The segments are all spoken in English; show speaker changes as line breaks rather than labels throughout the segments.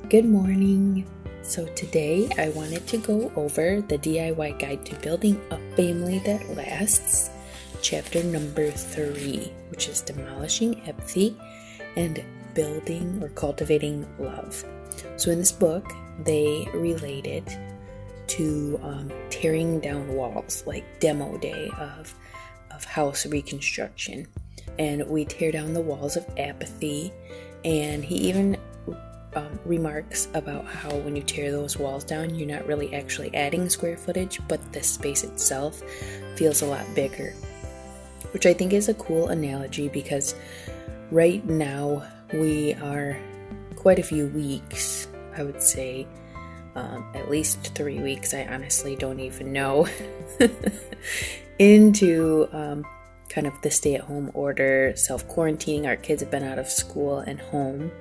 Good morning. So today I wanted to go over the DIY guide to building a family that lasts, chapter number 3, which is demolishing apathy and building or cultivating love. So in this book, they relate it to tearing down walls, like demo day of house reconstruction. And we tear down the walls of apathy, and he even remarks about how when you tear those walls down, you're not really actually adding square footage, but the space itself feels a lot bigger, which I think is a cool analogy because right now we are quite a few weeks, I would say, at least 3 weeks, I honestly don't even know, into kind of the stay-at-home order, self-quarantining. Our kids have been out of school and home,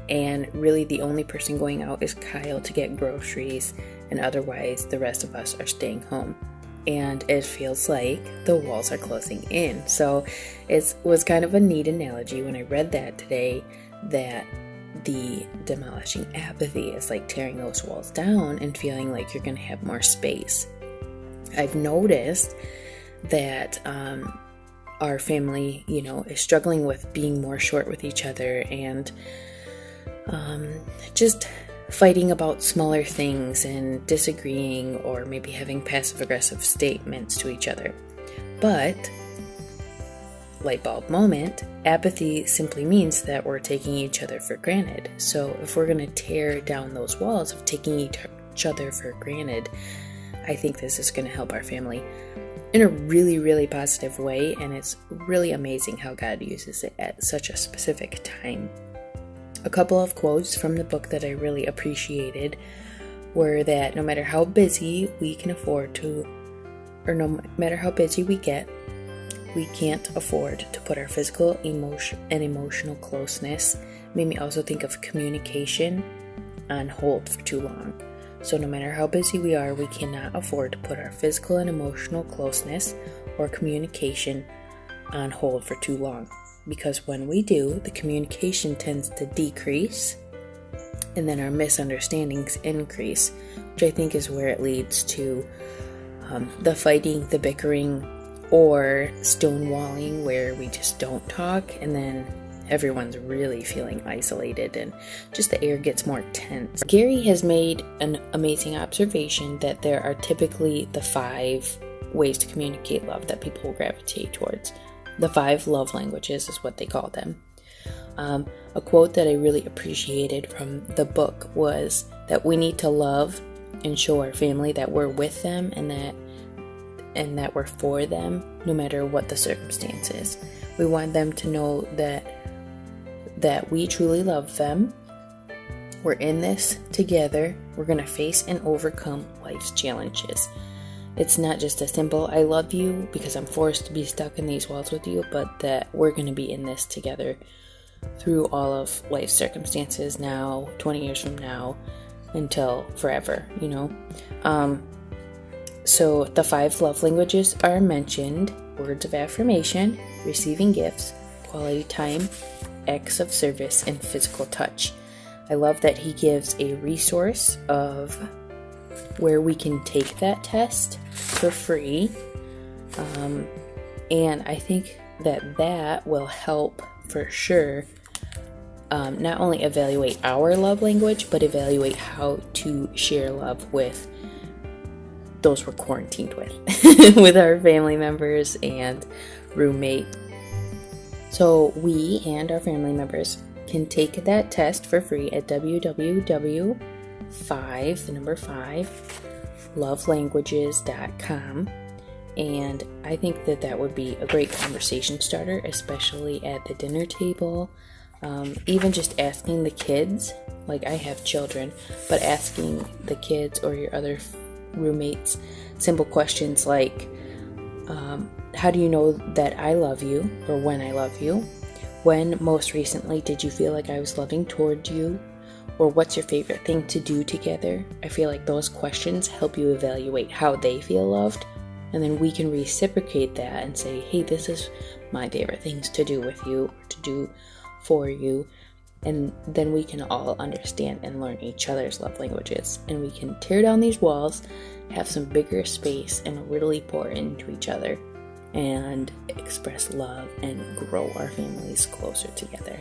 and really the only person going out is Kyle to get groceries, and otherwise the rest of us are staying home. And it feels like the walls are closing in. So it was kind of a neat analogy when I read that today, that the demolishing apathy is like tearing those walls down and feeling like you're going to have more space. I've noticed that our family, is struggling with being more short with each other and just fighting about smaller things and disagreeing or maybe having passive-aggressive statements to each other. But, light bulb moment, apathy simply means that we're taking each other for granted. So if we're going to tear down those walls of taking each other for granted, I think this is going to help our family in a really, really positive way, and it's really amazing how God uses it at such a specific time. A couple of quotes from the book that I really appreciated were that no matter how busy we can afford to, or no matter how busy we get, we can't afford to put our physical, emotional closeness. Made me also think of communication on hold for too long. So no matter how busy we are, we cannot afford to put our physical and emotional closeness or communication on hold for too long. Because when we do, the communication tends to decrease, and then our misunderstandings increase, which I think is where it leads to the fighting, the bickering, or stonewalling, where we just don't talk, and then everyone's really feeling isolated and just the air gets more tense. Gary has made an amazing observation that there are typically the 5 ways to communicate love that people will gravitate towards. The 5 love languages is what they call them. A quote that I really appreciated from the book was that we need to love and show our family that we're with them and that we're for them no matter what the circumstances. We want them to know that we truly love them. We're in this together. We're going to face and overcome life's challenges. It's not just a simple, I love you because I'm forced to be stuck in these walls with you, but that we're going to be in this together through all of life's circumstances now, 20 years from now, until forever, So the 5 love languages are mentioned: words of affirmation, receiving gifts, quality time, acts of service, and physical touch. I love that he gives a resource of where we can take that test for free, and I think that will help for sure not only evaluate our love language, but evaluate how to share love with those we're quarantined with with our family members and roommate. So we and our family members can take that test for free at www.5lovelanguages.com, and I think that would be a great conversation starter, especially at the dinner table. Even just asking the kids, like I have children, but asking the kids or your other roommates simple questions like, how do you know that I love you, or when I love you? When most recently did you feel like I was loving toward you? Or what's your favorite thing to do together? I feel like those questions help you evaluate how they feel loved, and then we can reciprocate that and say, hey, this is my favorite things to do with you, or to do for you, And then we can all understand and learn each other's love languages. And we can tear down these walls, have some bigger space, and really pour into each other and express love and grow our families closer together.